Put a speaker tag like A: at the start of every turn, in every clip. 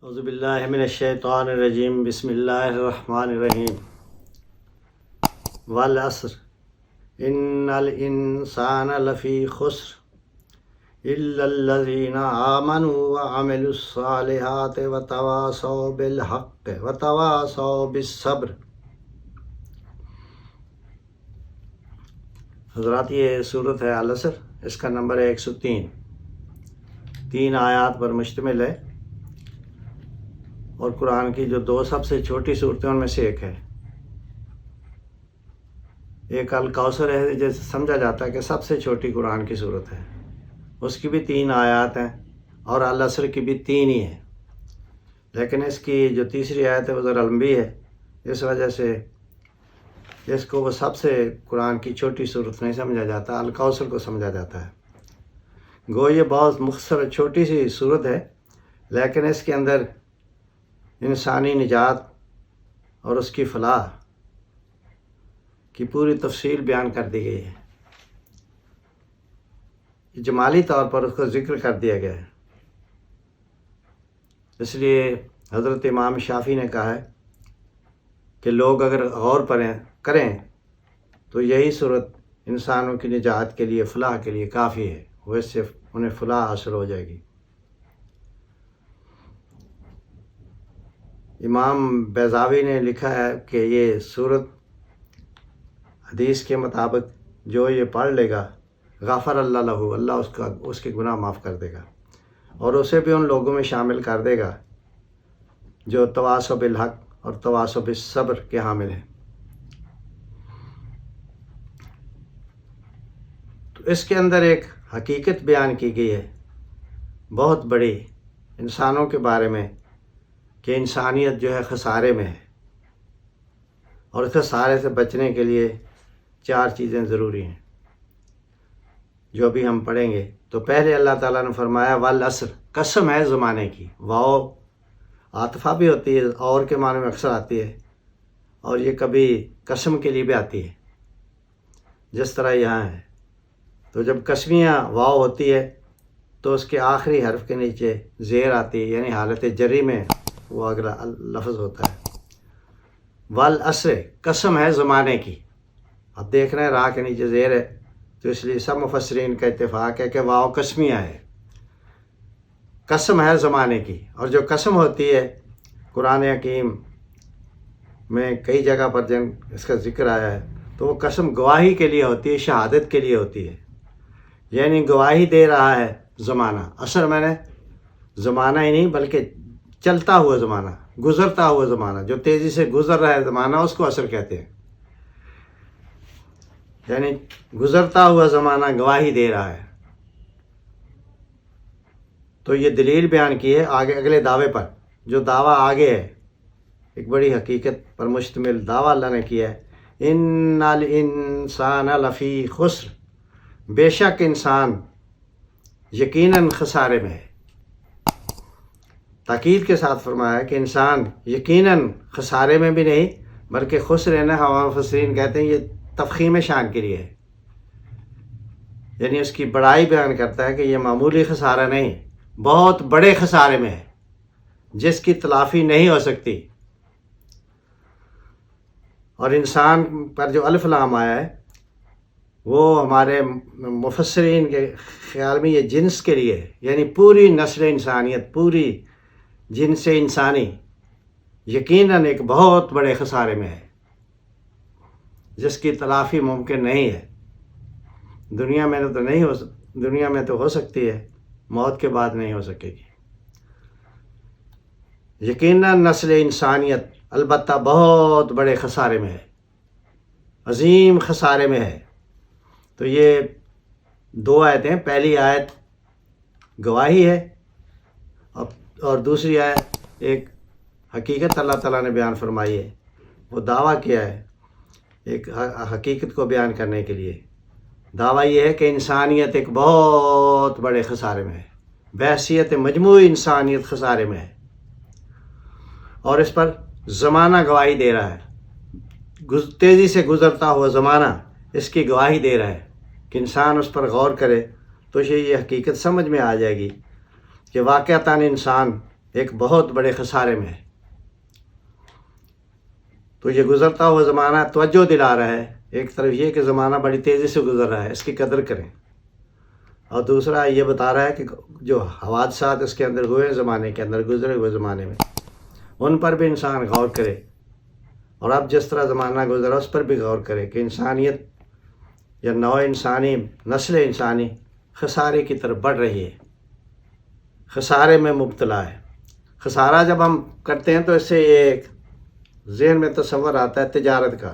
A: اعوذ باللہ من الشیطان الرجیم بسم اللہ الرحمن الرحیم والعصر ان الانسان لفی خسر الا الذین آمنوا وعملوا الصالحات وتواصوا بالحق وتواصوا بالصبر۔ حضرات، یہ صورت ہے العصر، اس کا نمبر ہے 103، 3 آیات پر مشتمل ہے، اور قرآن کی جو 2 سب سے چھوٹی صورتیں ان میں سے ایک ہے۔ ایک الکوثر ہے، جیسے سمجھا جاتا ہے کہ سب سے چھوٹی قرآن کی صورت ہے، اس کی بھی 3 آیات ہیں، اور العصر کی بھی 3 ہی ہیں، لیکن اس کی جو تیسری آیت ہے وہ ذرا لمبی ہے، اس وجہ سے اس کو وہ سب سے قرآن کی چھوٹی صورت نہیں سمجھا جاتا، الکوثر کو سمجھا جاتا ہے۔ گو یہ بہت مختصر چھوٹی سی صورت ہے، لیکن اس کے اندر انسانی نجات اور اس کی فلاح کی پوری تفصیل بیان کر دی گئی ہے، جمالی طور پر اس کو ذکر کر دیا گیا ہے۔ اس لیے حضرت امام شافعی نے کہا ہے کہ لوگ اگر غور کریں تو یہی صورت انسانوں کی نجات کے لیے، فلاح کے لیے کافی ہے، وہ اس سے انہیں فلاح حاصل ہو جائے گی۔ امام بیضاوی نے لکھا ہے کہ یہ صورت حدیث کے مطابق جو یہ پڑھ لے گا غفر اللہ لہو، اللہ اس کے گناہ معاف کر دے گا، اور اسے بھی ان لوگوں میں شامل کر دے گا جو تواصوا بالحق اور تواصوا بالصبر کے حامل ہیں۔ تو اس کے اندر ایک حقیقت بیان کی گئی ہے بہت بڑی انسانوں کے بارے میں، کہ انسانیت جو ہے خسارے میں ہے، اور اس خسارے سے بچنے کے لیے 4 چیزیں ضروری ہیں جو ابھی ہم پڑھیں گے۔ تو پہلے اللہ تعالیٰ نے فرمایا والعصر، قسم ہے زمانے کی، واو عاطفہ بھی ہوتی ہے، اور کے معنی میں اکثر آتی ہے، اور یہ کبھی قسم کے لیے بھی آتی ہے، جس طرح یہاں ہے۔ تو جب قسمیاں واو ہوتی ہے تو اس کے آخری حرف کے نیچے زیر آتی ہے، یعنی حالت جری میں وہ اگلا لفظ ہوتا ہے۔ والعصر، قسم ہے زمانے کی۔ اب دیکھ رہے ہیں راہ کے نیچے زیر ہے، تو اس لیے سب مفسرین کا اتفاق ہے کہ واو قسمیہ ہے، قسم ہے زمانے کی۔ اور جو قسم ہوتی ہے قرآن حکیم میں کئی جگہ پر جن اس کا ذکر آیا ہے، تو وہ قسم گواہی کے لیے ہوتی ہے، شہادت کے لیے ہوتی ہے، یعنی گواہی دے رہا ہے زمانہ۔ عصر میں نے زمانہ ہی نہیں بلکہ چلتا ہوا زمانہ، گزرتا ہوا زمانہ، جو تیزی سے گزر رہا ہے زمانہ، اس کو عصر کہتے ہیں، یعنی گزرتا ہوا زمانہ گواہی دے رہا ہے۔ تو یہ دلیل بیان کی ہے آگے اگلے دعوے پر، جو دعویٰ آگے ہے، ایک بڑی حقیقت پر مشتمل دعویٰ اللہ نے کیا ہے۔ ان الانسان لفی خسر، بے شک انسان یقیناً خسارے میں ہے۔ تاکید کے ساتھ فرمایا کہ انسان یقیناً خسارے میں بھی نہیں بلکہ خسر ہے نا، ہمارے مفسرین کہتے ہیں یہ تفخیم شان کے لیے ہے، یعنی اس کی بڑائی بیان کرتا ہے کہ یہ معمولی خسارہ نہیں، بہت بڑے خسارے میں ہے جس کی تلافی نہیں ہو سکتی۔ اور انسان پر جو الف لام آیا ہے وہ ہمارے مفسرین کے خیال میں یہ جنس کے لیے ہے، یعنی پوری نسل انسانیت، پوری جنس انسانی یقیناً ایک بہت بڑے خسارے میں ہے جس کی تلافی ممکن نہیں ہے۔ دنیا میں تو ہو سکتی ہے، موت کے بعد نہیں ہو سکے گی۔ یقیناً نسل انسانیت البتہ بہت بڑے خسارے میں ہے، عظیم خسارے میں ہے۔ تو یہ 2 آیتیں، پہلی آیت گواہی ہے اور دوسری آیت ایک حقیقت اللہ تعالیٰ نے بیان فرمائی ہے، وہ دعویٰ کیا ہے ایک حقیقت کو بیان کرنے کے لیے۔ دعویٰ یہ ہے کہ انسانیت ایک بہت بڑے خسارے میں ہے، بحیثیت مجموعی انسانیت خسارے میں ہے، اور اس پر زمانہ گواہی دے رہا ہے، تیزی سے گزرتا ہوا زمانہ اس کی گواہی دے رہا ہے کہ انسان اس پر غور کرے تو یہ حقیقت سمجھ میں آ جائے گی کہ واقعتاً انسان ایک بہت بڑے خسارے میں ہے۔ تو یہ گزرتا ہوا زمانہ توجہ دلا رہا ہے، ایک طرف یہ کہ زمانہ بڑی تیزی سے گزر رہا ہے، اس کی قدر کریں، اور دوسرا یہ بتا رہا ہے کہ جو حوادثات اس کے اندر ہوئے زمانے کے اندر، گزرے ہوئے زمانے میں، ان پر بھی انسان غور کرے، اور اب جس طرح زمانہ گزرا اس پر بھی غور کرے کہ انسانیت یا نوع انسانی، نسل انسانی خسارے کی طرف بڑھ رہی ہے، خسارے میں مبتلا ہے۔ خسارہ جب ہم کرتے ہیں تو اس سے ایک ذہن میں تصور آتا ہے تجارت کا،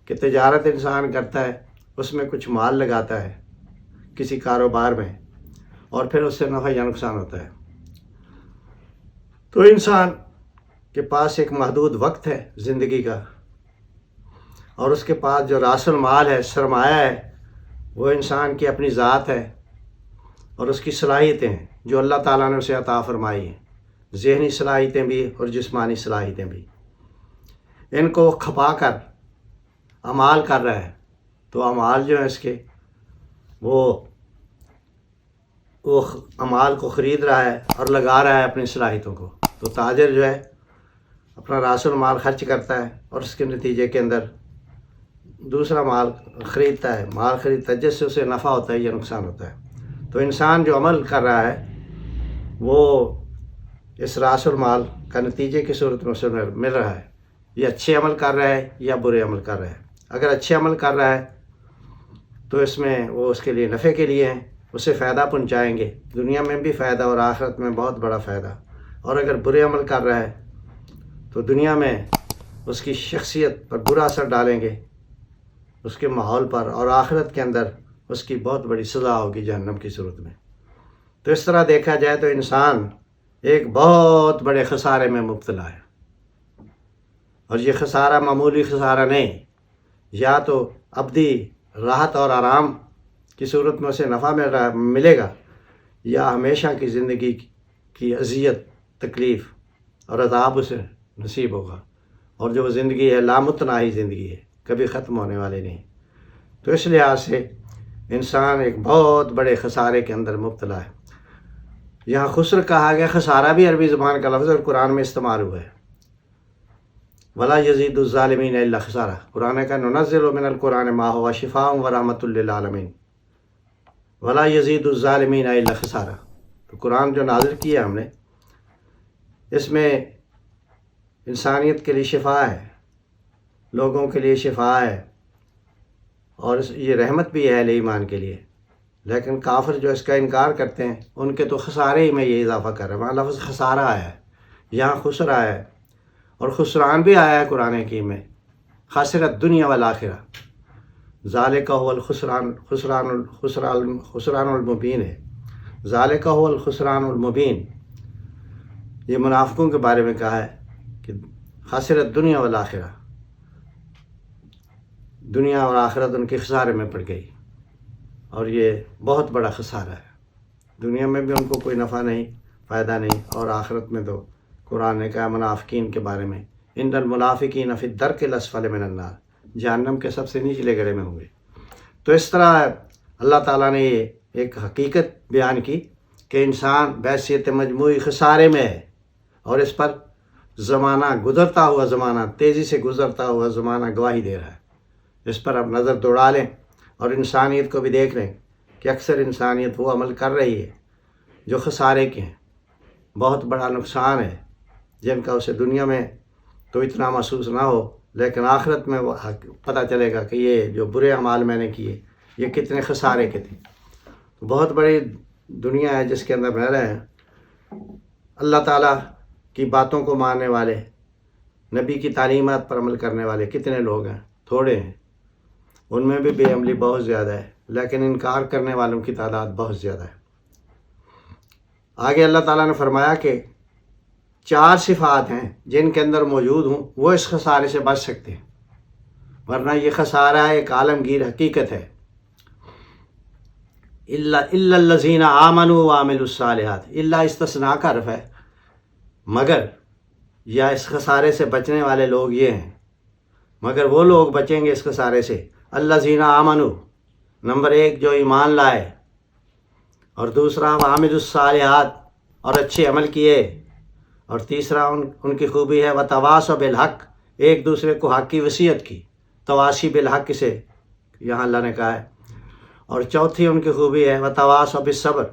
A: کہ تجارت انسان کرتا ہے، اس میں کچھ مال لگاتا ہے کسی کاروبار میں، اور پھر اس سے نفع یا نقصان ہوتا ہے۔ تو انسان کے پاس ایک محدود وقت ہے زندگی کا، اور اس کے پاس جو راس المال ہے، سرمایہ ہے، وہ انسان کی اپنی ذات ہے اور اس کی صلاحیتیں ہیں جو اللہ تعالیٰ نے اسے عطا فرمائی ہیں، ذہنی صلاحیتیں بھی اور جسمانی صلاحیتیں بھی۔ ان کو کھپا کر اعمال کر رہا ہے، تو اعمال جو ہیں اس کے وہ اعمال کو خرید رہا ہے اور لگا رہا ہے اپنی صلاحیتوں کو۔ تو تاجر جو ہے اپنا راس المال خرچ کرتا ہے اور اس کے نتیجے کے اندر دوسرا مال خریدتا ہے، جس سے اسے نفع ہوتا ہے یا نقصان ہوتا ہے۔ تو انسان جو عمل کر رہا ہے وہ اس راس المال کا نتیجے کی صورت میں اسے مل رہا ہے، یہ اچھے عمل کر رہا ہے یا برے عمل کر رہا ہے۔ اگر اچھے عمل کر رہا ہے تو اس میں وہ اس کے لیے نفع کے لیے ہیں، اسے فائدہ پہنچائیں گے، دنیا میں بھی فائدہ اور آخرت میں بہت بڑا فائدہ۔ اور اگر برے عمل کر رہا ہے تو دنیا میں اس کی شخصیت پر برا اثر ڈالیں گے، اس کے ماحول پر، اور آخرت کے اندر اس کی بہت بڑی سزا ہوگی جہنم کی صورت میں۔ تو اس طرح دیکھا جائے تو انسان ایک بہت بڑے خسارے میں مبتلا ہے، اور یہ خسارہ معمولی خسارہ نہیں، یا تو ابدی راحت اور آرام کی صورت میں اسے نفع ملے گا، یا ہمیشہ کی زندگی کی اذیت، تکلیف اور عذاب اسے نصیب ہوگا، اور جو زندگی ہے لامتناہی زندگی ہے، کبھی ختم ہونے والی نہیں۔ تو اس لحاظ سے انسان ایک بہت بڑے خسارے کے اندر مبتلا ہے۔ یہاں خسر کہا گیا، خسارہ بھی عربی زبان کا لفظ اور قرآن میں استعمال ہوا ہے۔ ولا یزید الظالمین الا خسارہ، قرآن کا ننزل من القرآن ما هو شفاء ورحمۃ للعالمین، ولا یزید الظالمین الا خسارہ۔ تو قرآن جو نازل کیا ہم نے، اس میں انسانیت کے لیے شفا ہے، لوگوں کے لیے شفا ہے، اور یہ رحمت بھی ہے اہل ایمان کے لیے۔ لیکن کافر جو اس کا انکار کرتے ہیں، ان کے تو خسارے ہی میں یہ اضافہ کر رہا ہے۔ وہاں لفظ خسارہ آیا ہے، یہاں خسر آیا ہے، اور خسران بھی آیا ہے قرآن حکیم میں، خسرت دنیا والآخرہ، ذالک هو خسران المبین ہے، ذالک هو الخسران المبین۔ یہ منافقوں کے بارے میں کہا ہے کہ خسرت دنیا والآخرہ، دنیا اور آخرت ان کے خسارے میں پڑ گئی، اور یہ بہت بڑا خسارہ ہے۔ دنیا میں بھی ان کو کوئی نفع نہیں، فائدہ نہیں، اور آخرت میں تو قرآن نے کہا منافقین کے بارے میں، ان المنافقین فی الدرک الاسفل من النار، جہنم کے سب سے نچلے گڑھے میں ہوں گے۔ تو اس طرح اللہ تعالیٰ نے یہ ایک حقیقت بیان کی کہ انسان بحیثیت مجموعی خسارے میں ہے، اور اس پر زمانہ، گزرتا ہوا زمانہ، تیزی سے گزرتا ہوا زمانہ گواہی دے رہا ہے۔ اس پر اب نظر دوڑا لیں اور انسانیت کو بھی دیکھ لیں کہ اکثر انسانیت وہ عمل کر رہی ہے جو خسارے کے ہیں، بہت بڑا نقصان ہے، جن کا اسے دنیا میں تو اتنا محسوس نہ ہو، لیکن آخرت میں وہ پتہ چلے گا کہ یہ جو برے اعمال میں نے کیے یہ کتنے خسارے کے تھے۔ تو بہت بڑی دنیا ہے جس کے اندر رہ رہے ہیں۔ اللہ تعالیٰ کی باتوں کو ماننے والے، نبی کی تعلیمات پر عمل کرنے والے کتنے لوگ ہیں؟ تھوڑے ہیں، ان میں بھی بے عملی بہت زیادہ ہے، لیکن انکار کرنے والوں کی تعداد بہت زیادہ ہے۔ آگے اللہ تعالیٰ نے فرمایا کہ 4 صفات ہیں جن کے اندر موجود ہوں وہ اس خسارے سے بچ سکتے ہیں، ورنہ یہ خسارہ ایک عالمگیر حقیقت ہے۔ الا الذین آمنوا وعملوا الصالحات، الا استثناء کا حرف ہے، مگر، یا اس خسارے سے بچنے والے لوگ یہ ہیں، مگر وہ لوگ بچیں گے اس خسارے سے الذین آمنوا، نمبر 1 جو ایمان لائے، اور دوسرا وعملوا الصالحات، اور اچھے عمل کیے، اور تیسرا ان کی خوبی ہے وتواصوا بالحق، ایک دوسرے کو حق کی وصیت کی، تواصی بالحق سے یہاں اللہ نے کہا ہے۔ اور چوتھی ان کی خوبی ہے وتواصوا بالصبر،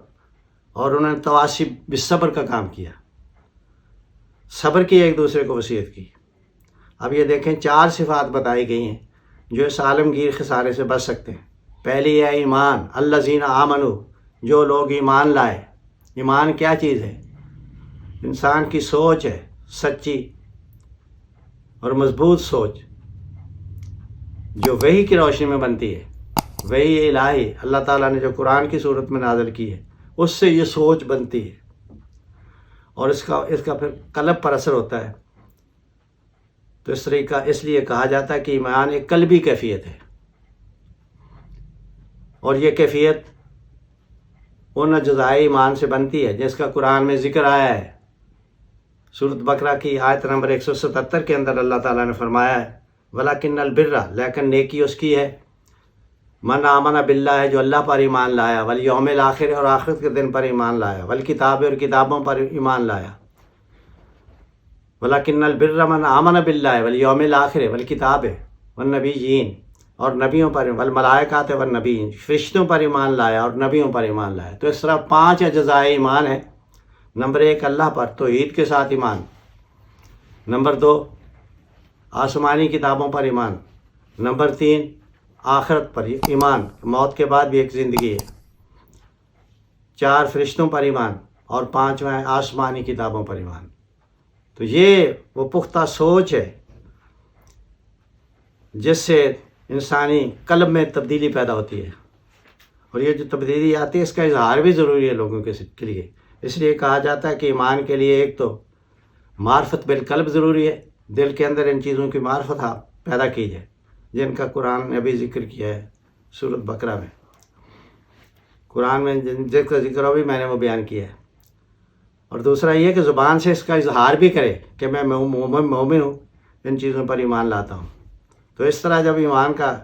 A: اور انہوں نے تواصی بالصبر کا کام کیا، صبر کی ایک دوسرے کو وصیت کی۔ اب یہ دیکھیں 4 صفات بتائی گئی ہیں جو اس عالمگیر خسارے سے بچ سکتے ہیں۔ پہلی ہے ایمان، الذین آمنوا، جو لوگ ایمان لائے۔ ایمان کیا چیز ہے؟ انسان کی سوچ ہے، سچی اور مضبوط سوچ، جو وحی کی روشنی میں بنتی ہے۔ وحی الہی اللہ تعالیٰ نے جو قرآن کی صورت میں نازل کی ہے، اس سے یہ سوچ بنتی ہے اور اس کا پھر قلب پر اثر ہوتا ہے۔ تو اس لیے کہا جاتا ہے کہ ایمان ایک قلبی کیفیت ہے، اور یہ کیفیت ان اجزائے ایمان سے بنتی ہے جس کا قرآن میں ذکر آیا ہے۔ سورۃ بقرہ کی آیت نمبر 177 کے اندر اللہ تعالیٰ نے فرمایا ہے وَلَكِنَّ الْبِرَّ، لیکن نیکی اس کی ہے، من آمن باللہ، ہے جو اللہ پر ایمان لایا، والیوم الآخر، اور آخرت کے دن پر ایمان لایا، والکتاب، اور کتابوں پر ایمان لایا۔ وَلَكِنَّ الْبِرَّ من آمن باللہ والیوم الآخر والکتاب والنبیین، اور نبیوں پر، والملائکات والنبیین، فرشتوں پر ایمان لایا اور نبیوں پر ایمان لایا۔ تو اس طرح 5 اجزائے ایمان ہیں۔ نمبر 1 اللہ پر، توحید کے ساتھ ایمان۔ نمبر 2 آسمانی کتابوں پر ایمان۔ نمبر 3 آخرت پر ایمان، موت کے بعد بھی ایک زندگی ہے۔ 4 فرشتوں پر ایمان، اور 5واں آسمانی کتابوں پر ایمان۔ تو یہ وہ پختہ سوچ ہے جس سے انسانی قلب میں تبدیلی پیدا ہوتی ہے، اور یہ جو تبدیلی آتی ہے اس کا اظہار بھی ضروری ہے لوگوں کے لیے۔ اس لیے کہا جاتا ہے کہ ایمان کے لیے ایک تو معرفت بالقلب ضروری ہے، دل کے اندر ان چیزوں کی معرفت پیدا کی جائے جن کا قرآن نے ابھی ذکر کیا ہے سورۃ بقرہ میں۔ قرآن میں جن کا ذکر ہو بھی میں نے وہ بیان کیا ہے۔ اور دوسرا یہ کہ زبان سے اس کا اظہار بھی کرے کہ میں مومن ہوں، ان چیزوں پر ایمان لاتا ہوں۔ تو اس طرح جب ایمان کا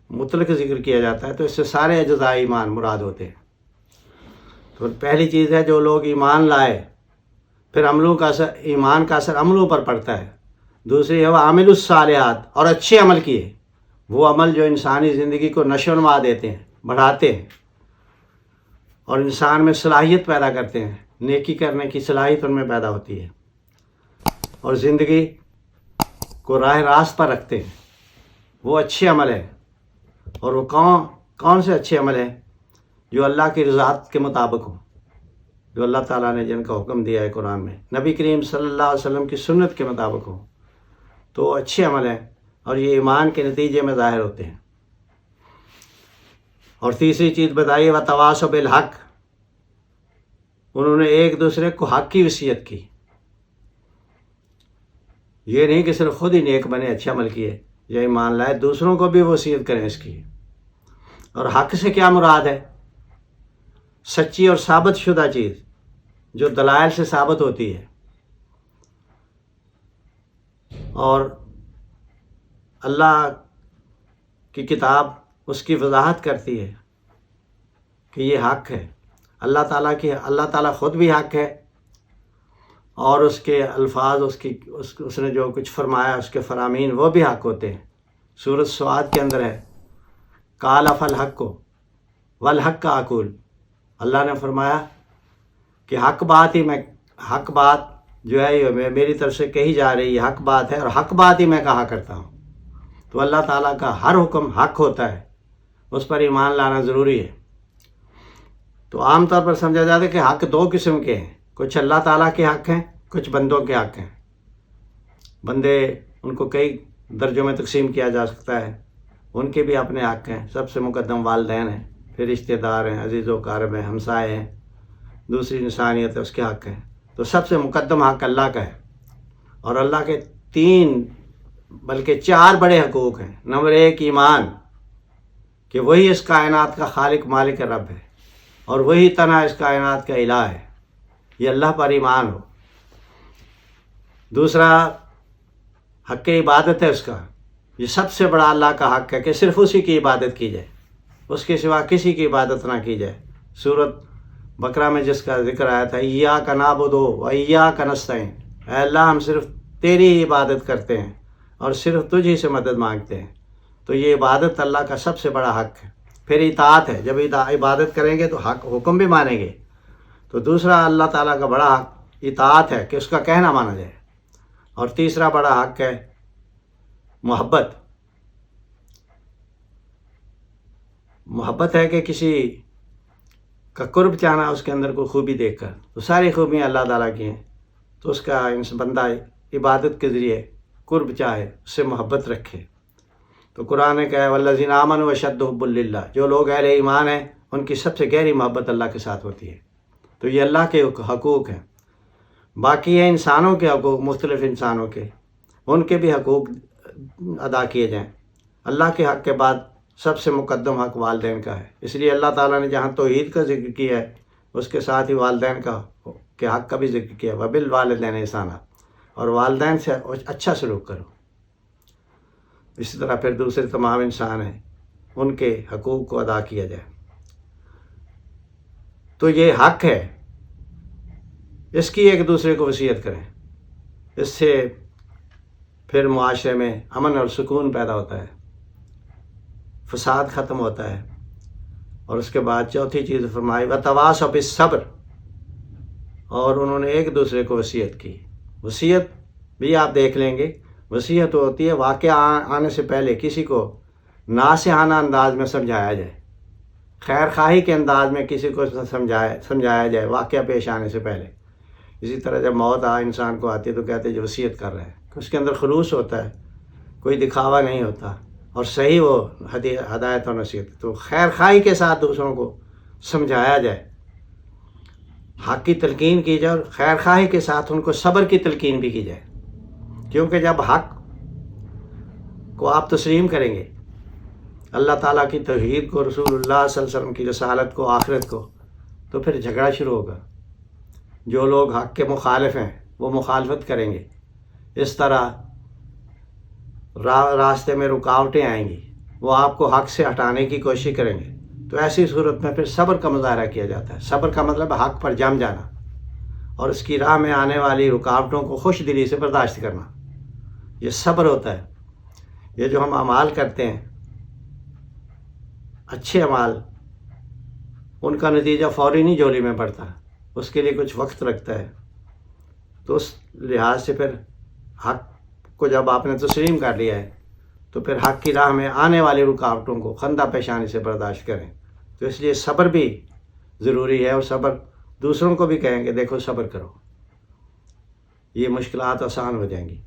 A: مطلق ذکر کیا جاتا ہے تو اس سے سارے اجزائے ایمان مراد ہوتے ہیں۔ تو پہلی چیز ہے جو لوگ ایمان لائے، پھر عملوں کا اثر، ایمان کا اثر عملوں پر پڑتا ہے۔ دوسری ہے وہ عامل الصالحات، اور اچھے عمل کیے، وہ عمل جو انسانی زندگی کو نشو و نما دیتے ہیں، بڑھاتے ہیں، اور انسان میں صلاحیت پیدا کرتے ہیں، نیکی کرنے کی صلاحیت ان میں پیدا ہوتی ہے، اور زندگی کو راہ راست پر رکھتے ہیں۔ وہ اچھے عمل ہیں، اور وہ کون سے اچھے عمل ہیں؟ جو اللہ کی رضاعت کے مطابق ہوں، جو اللہ تعالیٰ نے جن کا حکم دیا ہے قرآن میں، نبی کریم صلی اللہ علیہ وسلم کی سنت کے مطابق ہوں، تو وہ اچھے عمل ہیں، اور یہ ایمان کے نتیجے میں ظاہر ہوتے ہیں۔ اور تیسری چیز بتائیے وتواصوا بالحق، انہوں نے ایک دوسرے کو حق کی وصیت کی۔ یہ نہیں کہ صرف خود ہی نیک بنے، اچھے عمل کیے یا ایمان لائے، دوسروں کو بھی وصیت کریں اس کی۔ اور حق سے کیا مراد ہے؟ سچی اور ثابت شدہ چیز جو دلائل سے ثابت ہوتی ہے، اور اللہ کی کتاب اس کی وضاحت کرتی ہے کہ یہ حق ہے۔ اللہ تعالیٰ خود بھی حق ہے، اور اس کے الفاظ، اس نے جو کچھ فرمایا، اس کے فرامین وہ بھی حق ہوتے ہیں۔ سورۃ سعد کے اندر ہے قال فالحق والحق اقول، اللہ نے فرمایا کہ حق بات جو ہے یہ میری طرف سے کہی جا رہی ہے، حق بات ہے، اور حق بات ہی میں کہا کرتا ہوں۔ تو اللہ تعالیٰ کا ہر حکم حق ہوتا ہے، اس پر ایمان لانا ضروری ہے۔ تو عام طور پر سمجھا جاتا ہے کہ حق 2 قسم کے ہیں، کچھ اللہ تعالیٰ کے حق ہیں، کچھ بندوں کے حق ہیں۔ بندے، ان کو کئی درجوں میں تقسیم کیا جا سکتا ہے، ان کے بھی اپنے حق ہیں۔ سب سے مقدم والدین ہیں، پھر رشتہ دار ہیں، عزیز و اقارب ہیں، ہمسائے ہیں، دوسری انسانیت ہے، اس کے حق ہیں۔ تو سب سے مقدم حق اللہ کا ہے، اور اللہ کے 3 بلکہ 4 بڑے حقوق ہیں۔ نمبر 1 ایمان، کہ وہی اس کائنات کا خالق مالک رب ہے، اور وہی تنہا اس کائنات کا الہ ہے، یہ اللہ پر ایمان ہو۔ دوسرا حق عبادت ہے اس کا، یہ سب سے بڑا اللہ کا حق ہے کہ صرف اسی کی عبادت کی جائے، اس کے سوا کسی کی عبادت نہ کی جائے۔ سورۃ بقرہ میں جس کا ذکر آیا تھا ایاک نعبد و ایاک نستعین، اے اللہ ہم صرف تیری ہی عبادت کرتے ہیں اور صرف تجھ ہی سے مدد مانگتے ہیں. تو یہ عبادت اللہ کا سب سے بڑا حق ہے. پھر اطاعت ہے، جب عبادت کریں گے تو حق حکم بھی مانیں گے. تو دوسرا اللہ تعالیٰ کا بڑا حق اطاعت ہے کہ اس کا کہنا مانا جائے. اور تیسرا بڑا حق ہے محبت. محبت ہے کہ کسی کا قرب چاہنا، اس کے اندر کوئی خوبی دیکھ کر. تو ساری خوبیاں اللہ تعالیٰ کی ہیں، تو اس کا بندہ عبادت کے ذریعے قرب چاہے، اس سے محبت رکھے. تو قرآن نے کہا والذین آمنوا اشد حبا للہ، جو لوگ اہل ایمان ہیں ان کی سب سے گہری محبت اللہ کے ساتھ ہوتی ہے. تو یہ اللہ کے حقوق ہیں. باقی ہیں انسانوں کے حقوق، مختلف انسانوں کے، ان کے بھی حقوق ادا کیے جائیں. اللہ کے حق کے بعد سب سے مقدم حق والدین کا ہے. اس لیے اللہ تعالیٰ نے جہاں توحید کا ذکر کیا ہے اس کے ساتھ ہی والدین کا کے حق کا بھی ذکر کیا ہے. وبالوالدین احسانا، اور والدین سے اچھا سلوک کرو. اسی طرح پھر دوسرے تمام انسان ہیں، ان کے حقوق کو ادا کیا جائے. تو یہ حق ہے، اس کی ایک دوسرے کو وصیت کریں. اس سے پھر معاشرے میں امن اور سکون پیدا ہوتا ہے، فساد ختم ہوتا ہے. اور اس کے بعد چوتھی چیز فرمائی وتواصوا بالصبر، اور انہوں نے ایک دوسرے کو وصیت کی. وصیت بھی آپ دیکھ لیں گے، وصیت ہوتی ہے واقعہ آنے سے پہلے کسی کو ناصحانہ انداز میں سمجھایا جائے، خیر خواہی کے انداز میں کسی کو سمجھایا جائے واقعہ پیش آنے سے پہلے. اسی طرح جب موت انسان کو آتی ہے تو کہتے ہیں جو وصیت کر رہا ہے، اس کے اندر خلوص ہوتا ہے، کوئی دکھاوا نہیں ہوتا، اور صحیح وہ ہدایت اور نصیحت. تو خیر خواہی کے ساتھ دوسروں کو سمجھایا جائے، حق کی تلقین کی جائے، اور خیر خواہی کے ساتھ ان کو صبر کی تلقین بھی کی جائے. کیونکہ جب حق کو آپ تسلیم کریں گے، اللہ تعالیٰ کی توحید کو، رسول اللہ صلی اللہ علیہ وسلم کی رسالت کو، آخرت کو، تو پھر جھگڑا شروع ہوگا. جو لوگ حق کے مخالف ہیں وہ مخالفت کریں گے. اس طرح راستے میں رکاوٹیں آئیں گی، وہ آپ کو حق سے ہٹانے کی کوشش کریں گے. تو ایسی صورت میں پھر صبر کا مظاہرہ کیا جاتا ہے. صبر کا مطلب حق پر جم جانا اور اس کی راہ میں آنے والی رکاوٹوں کو خوش دلی سے برداشت کرنا. یہ صبر ہوتا ہے. یہ جو ہم اعمال کرتے ہیں، اچھے اعمال، ان کا نتیجہ فوری نہیں جھولی میں پڑتا، اس کے لیے کچھ وقت لگتا ہے. تو اس لحاظ سے پھر حق کو جب آپ نے تسلیم کر لیا ہے تو پھر حق کی راہ میں آنے والی رکاوٹوں کو خندہ پیشانی سے برداشت کریں. تو اس لیے صبر بھی ضروری ہے، اور صبر دوسروں کو بھی کہیں کہ دیکھو صبر کرو، یہ مشکلات آسان ہو جائیں گی.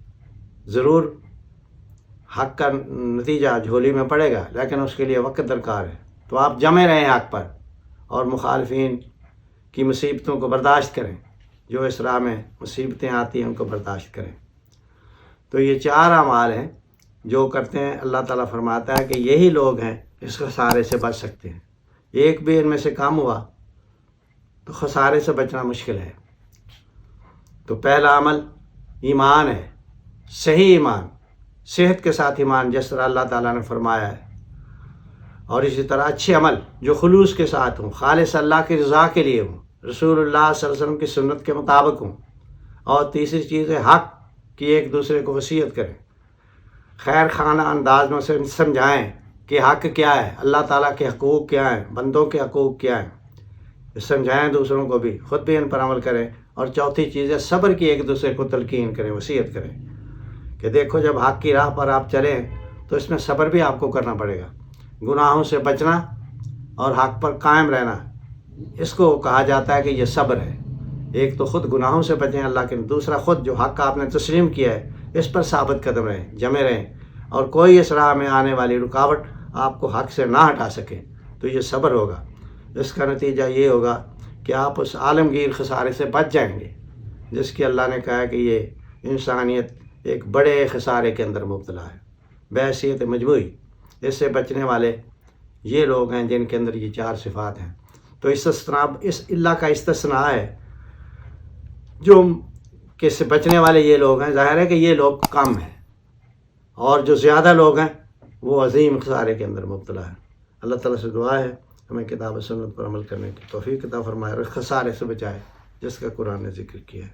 A: ضرور حق کا نتیجہ جھولی میں پڑے گا، لیکن اس کے لیے وقت درکار ہے. تو آپ جمے رہیں حق پر اور مخالفین کی مصیبتوں کو برداشت کریں. جو اس راہ میں مصیبتیں آتی ہیں ان کو برداشت کریں. تو یہ 4 اعمال ہیں جو کرتے ہیں. اللہ تعالیٰ فرماتا ہے کہ یہی لوگ ہیں اس خسارے سے بچ سکتے ہیں. ایک بھی ان میں سے کام ہوا تو خسارے سے بچنا مشکل ہے. تو پہلا عمل ایمان ہے، صحیح ایمان، صحت کے ساتھ ایمان، جس طرح اللہ تعالیٰ نے فرمایا ہے. اور اسی طرح اچھے عمل جو خلوص کے ساتھ ہوں، خالص اللہ کی رضا کے لیے ہوں، رسول اللہ صلی اللہ علیہ وسلم کی سنت کے مطابق ہوں. اور تیسری چیز ہے حق کی ایک دوسرے کو وصیت کریں، خیر خانہ انداز میں سے سمجھائیں کہ حق کیا ہے، اللہ تعالیٰ کے حقوق کیا ہیں، بندوں کے حقوق کیا ہیں. سمجھائیں دوسروں کو بھی، خود بھی ان پر عمل کریں. اور چوتھی چیز ہے صبر کی ایک دوسرے کو تلقین کریں، وصیت کریں کہ دیکھو جب حق کی راہ پر آپ چلیں تو اس میں صبر بھی آپ کو کرنا پڑے گا. گناہوں سے بچنا اور حق پر قائم رہنا، اس کو کہا جاتا ہے کہ یہ صبر ہے. ایک تو خود گناہوں سے بچیں اللہ کے، دوسرا خود جو حق آپ نے تسلیم کیا ہے اس پر ثابت قدم رہیں، جمے رہیں، اور کوئی اس راہ میں آنے والی رکاوٹ آپ کو حق سے نہ ہٹا سکے. تو یہ صبر ہوگا. اس کا نتیجہ یہ ہوگا کہ آپ اس عالمگیر خسارے سے بچ جائیں گے جس کی اللہ نے کہا کہ یہ انسانیت ایک بڑے خسارے کے اندر مبتلا ہے بحیثیت مجموعی. اس سے بچنے والے یہ لوگ ہیں جن کے اندر یہ 4 صفات ہیں. تو اس اللہ کا استثناء ہے جو کہ سے بچنے والے یہ لوگ ہیں. ظاہر ہے کہ یہ لوگ کم ہیں، اور جو زیادہ لوگ ہیں وہ عظیم خسارے کے اندر مبتلا ہیں. اللہ تعالیٰ سے دعا ہے ہمیں کتاب و سنت پر عمل کرنے کی توفیق عطا فرمائے اور خسارے سے بچائے جس کا قرآن نے ذکر کیا ہے.